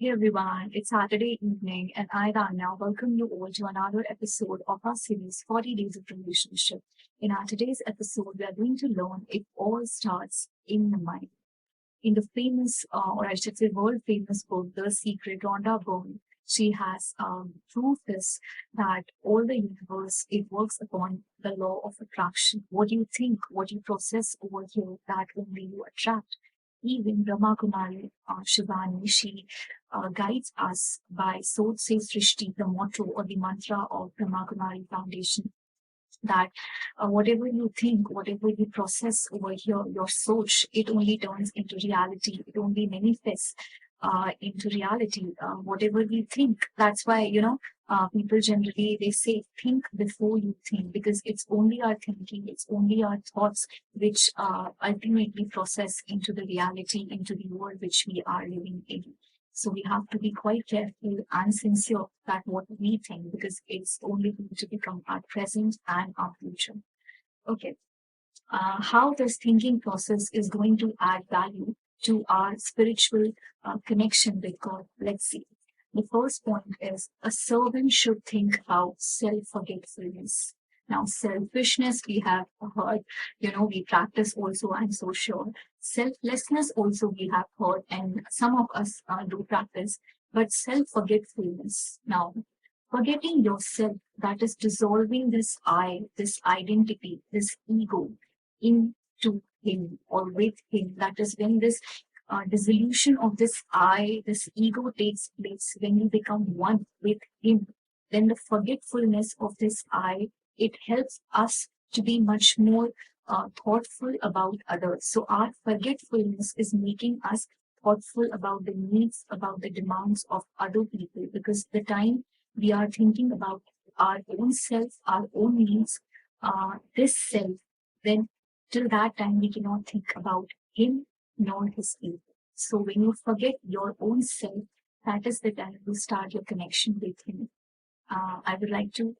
Hey everyone, it's Saturday evening, and I, Rania, welcome you all to another episode of our series 40 Days of Relationship. In our today's episode, we are going to learn it all starts in the mind. In the famous, or I should say, world famous book, The Secret, Rhonda Byrne, she has proved this that all the universe it works upon the law of attraction. What you think, what you process over here, that only you attract. Even Brahma Kumari Shivani, she guides us by Sod Se Srishti, the motto or the mantra of Brahma Kumari Foundation, that whatever you think, whatever you process over here, your soul, it only turns into reality. It only manifests into reality. Whatever we think, that's why people generally they say think before you think, because it's only our thinking, it's only our thoughts which ultimately process into the reality, into the world which we are living in. So we have to be quite careful and sincere that what we think, because it's only going to become our present and our future. Okay. How this thinking process is going to add value to our spiritual connection with God. Let's see. The first point is a servant should think about self-forgetfulness. Now, selfishness, we have heard, we practice also, I'm so sure. Selflessness also we have heard, and some of us do practice, but self-forgetfulness. Now, forgetting yourself, that is dissolving this I, this identity, this ego into him or with him. That is when this dissolution of this I, this ego takes place, when you become one with him. Then the forgetfulness of this I, it helps us to be much more thoughtful about others. So our forgetfulness is making us thoughtful about the needs, about the demands of other people, because the time we are thinking about our own self, our own needs, this self, then till that time we cannot think about him nor his ego. So when you forget your own self, that is the time you start your connection with him. I would like to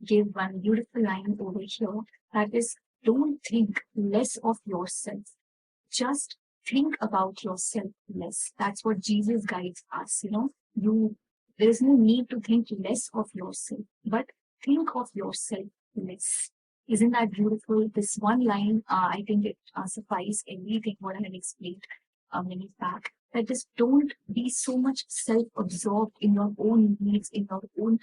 give one beautiful line over here, that is, don't think less of yourself, just think about yourself less. That's what Jesus guides us. You there is no need to think less of yourself, but think of yourself less. Isn't that beautiful? This one line, I think it suffices everything what I have explained a minute back. That is, don't be so much self-absorbed in your own needs, in your own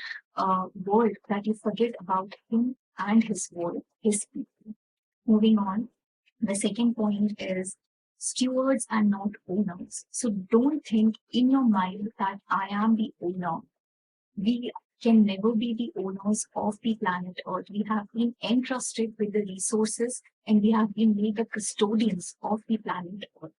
world, that you forget about him and his world, his people. Moving on, the second point is stewards and not owners. So don't think in your mind that I am the owner. We can never be the owners of the planet Earth. We have been entrusted with the resources, and we have been made the custodians of the planet Earth.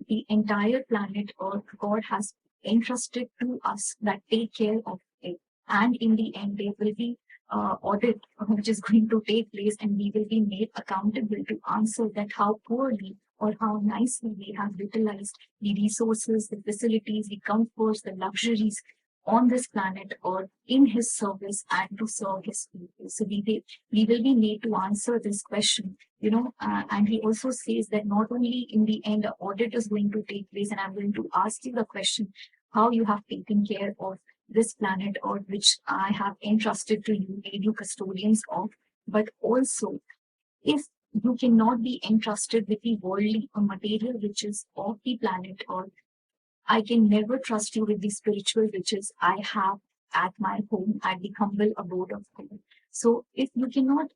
The entire planet Earth, God has entrusted to us that take care of it. And in the end, there will be audit which is going to take place, and we will be made accountable to answer that how poorly or how nicely we have utilized the resources, the facilities, the comforts, the luxuries on this planet Earth in his service and to serve his people. So we will be made to answer this question, and he also says that not only in the end, the audit is going to take place, and I'm going to ask you the question how you have taken care of this planet Earth, which I have entrusted to you, made you custodians of, but also if you cannot be entrusted with the worldly or material riches of the planet Earth, I can never trust you with the spiritual riches I have at my home, at the humble abode of God. So if you cannot,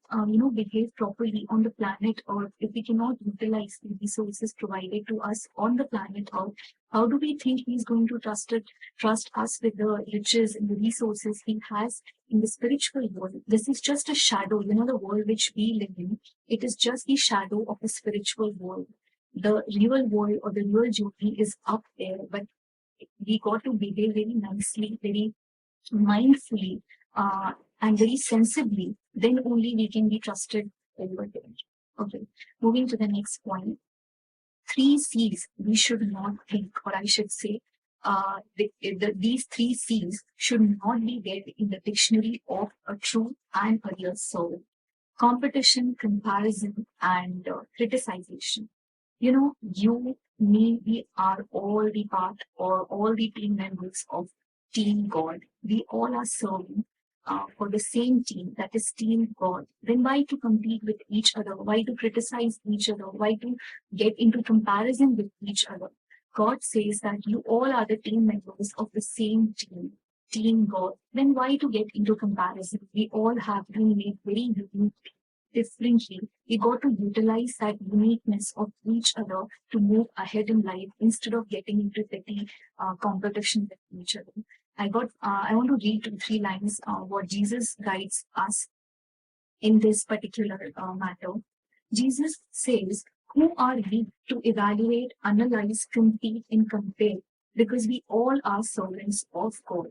behave properly on the planet Earth, if we cannot utilize the resources provided to us on the planet Earth, how do we think He's going to trust us with the riches and the resources He has in the spiritual world? This is just a shadow, the world which we live in. It is just the shadow of the spiritual world. The real world or the real journey is up there, but we got to behave very nicely, very mindfully, and very sensibly. Then only we can be trusted over there. Okay, moving to the next point. Three C's we should not think, or I should say, these three C's should not be there in the dictionary of a true and a real soul: competition, comparison, and criticization. You we are all the part or all the team members of Team God. We all are serving for the same team, that is Team God. Then why to compete with each other? Why to criticize each other? Why to get into comparison with each other? God says that you all are the team members of the same team, Team God. Then why to get into comparison? We all have been made very unique differently. We got to utilize that uniqueness of each other to move ahead in life instead of getting into petty competition with each other. I want to read 2, 3 lines what Jesus guides us in this particular matter. Jesus says, who are we to evaluate, analyze, compete, and compare? Because we all are servants of God.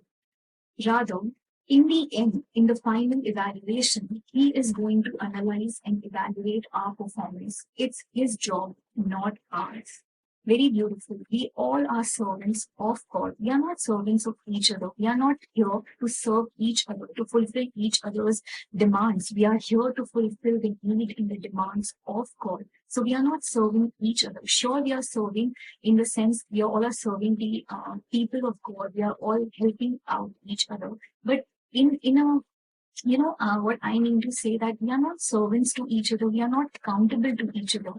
Rather, in the end, in the final evaluation, he is going to analyze and evaluate our performance. It's his job, not ours. Very beautiful. We all are servants of God. We are not servants of each other. We are not here to serve each other, to fulfill each other's demands. We are here to fulfill the need and the demands of God. So we are not serving each other. Sure, we are serving in the sense we all are serving the people of God. We are all helping out each other. But in a what I mean to say that we are not servants to each other. We are not accountable to each other.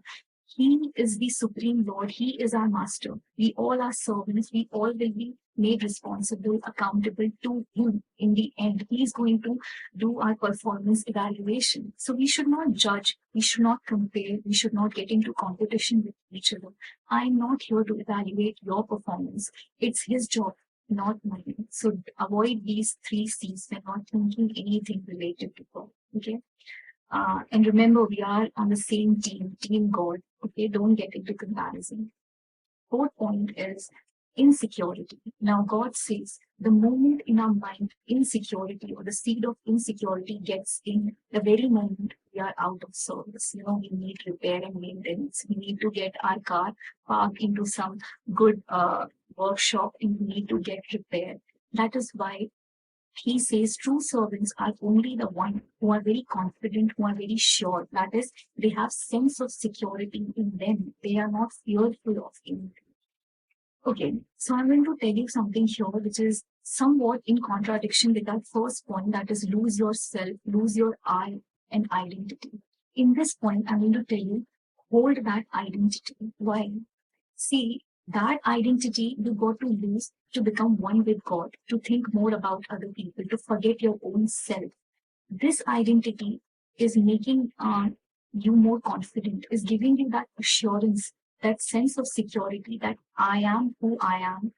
He is the supreme Lord. He is our master. We all are servants. We all will be made responsible, accountable to him in the end. He is going to do our performance evaluation. So we should not judge. We should not compare. We should not get into competition with each other. I'm not here to evaluate your performance. It's his job, not mine. So avoid these 3 C's when not thinking anything related to God. Okay. And remember, we are on the same team, Team God. Okay, don't get into comparison. Fourth point is insecurity. Now, God says the moment in our mind insecurity or the seed of insecurity gets in, the very moment we are out of service. We need repair and maintenance. We need to get our car parked into some good workshop and we need to get repaired. That is why he says true servants are only the one who are very confident, who are very sure. That is, they have sense of security in them. They are not fearful of anything. Okay, so I'm going to tell you something here which is somewhat in contradiction with that first point, that is lose yourself, lose your I and identity. In this point, I'm going to tell you, hold that identity. Why? See, that identity you got to lose to become one with God, to think more about other people, to forget your own self. This identity is making you more confident, is giving you that assurance, that sense of security that I am who I am.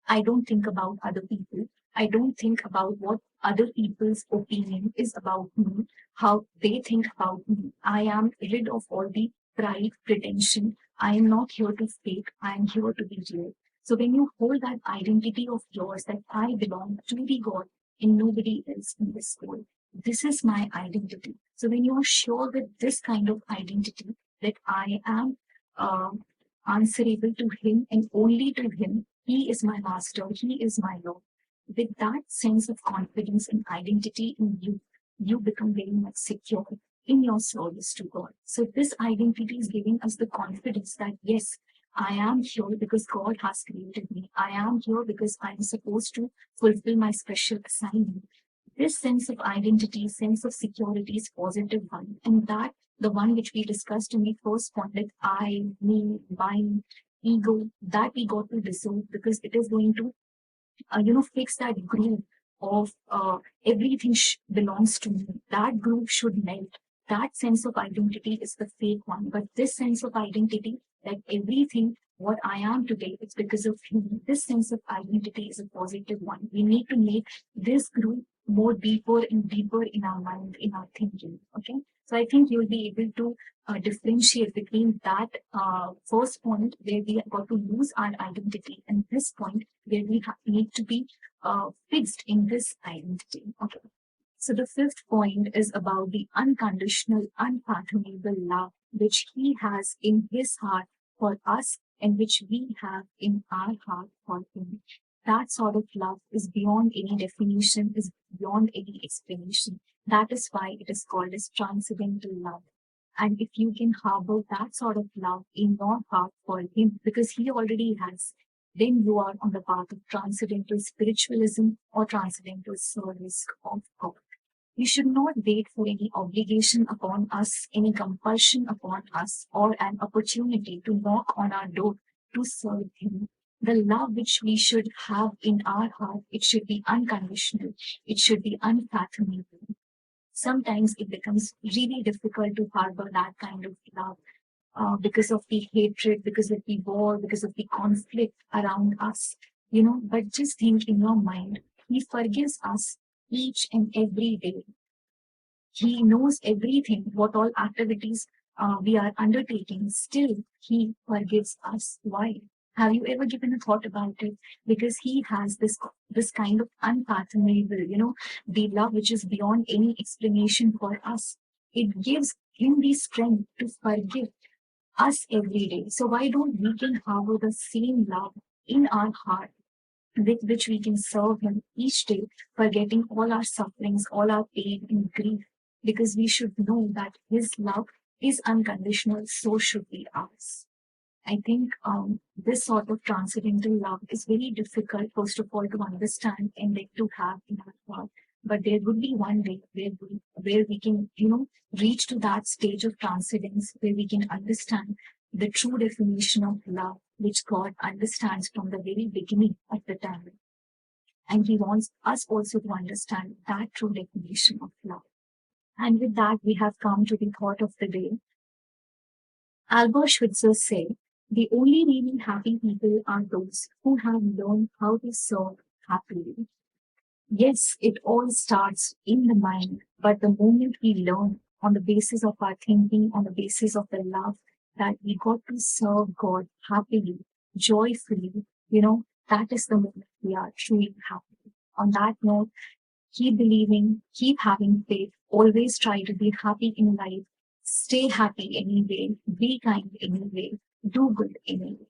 I don't think about other people. I don't think about what other people's opinion is about me, how they think about me. I am rid of all the pride, pretension. I am not here to fake. I am here to be real. So when you hold that identity of yours that I belong to the God and nobody else in this world, this is my identity. So when you are sure with this kind of identity that I am answerable to him and only to him, he is my master, he is my Lord. With that sense of confidence and identity in you, you become very much secure in your service to God. So this identity is giving us the confidence that yes, I am here because God has created me. I am here because I am supposed to fulfill my special assignment. This sense of identity, sense of security is positive one. And that the one which we discussed in the first point, like I, me, mine, ego, that we got to dissolve because it is going to fix that groove of everything belongs to me. That groove should melt. That sense of identity is the fake one. But this sense of identity, that everything what I am today, it's because of him. This sense of identity is a positive one. We need to make this groove more deeper and deeper in our mind, in our thinking. Okay. So I think you'll be able to differentiate between that first point where we have got to lose our identity and this point where we need to be fixed in this identity. Okay. So the fifth point is about the unconditional, unfathomable love which he has in his heart for us and which we have in our heart for him. That sort of love is beyond any definition, is beyond any explanation. That is why it is called as transcendental love. And if you can harbor that sort of love in your heart for Him, because He already has, then you are on the path of transcendental spiritualism or transcendental service of God. We should not wait for any obligation upon us, any compulsion upon us, or an opportunity to knock on our door to serve Him. The love which we should have in our heart, it should be unconditional, it should be unfathomable. Sometimes it becomes really difficult to harbor that kind of love because of the hatred, because of the war, because of the conflict around us. But just think in your mind, He forgives us each and every day. He knows everything, what all activities we are undertaking. Still, He forgives us. Why? Have you ever given a thought about it? Because He has this kind of unfathomable, the love which is beyond any explanation for us. It gives Him the strength to forgive us every day. So why don't we can harbor the same love in our heart with which we can serve Him each day, forgetting all our sufferings, all our pain and grief, because we should know that His love is unconditional, so should be ours. I think this sort of transcendental love is very difficult, first of all, to understand and then to have in our heart. But there would be one day where we can, reach to that stage of transcendence where we can understand the true definition of love, which God understands from the very beginning of the time. And He wants us also to understand that true definition of love. And with that, we have come to the thought of the day. Albert Schweitzer said, the only really happy people are those who have learned how to serve happily. Yes, it all starts in the mind, but the moment we learn on the basis of our thinking, on the basis of the love, that we got to serve God happily, joyfully, that is the moment we are truly happy. On that note, keep believing, keep having faith, always try to be happy in life, stay happy anyway, be kind anyway, do good anyway.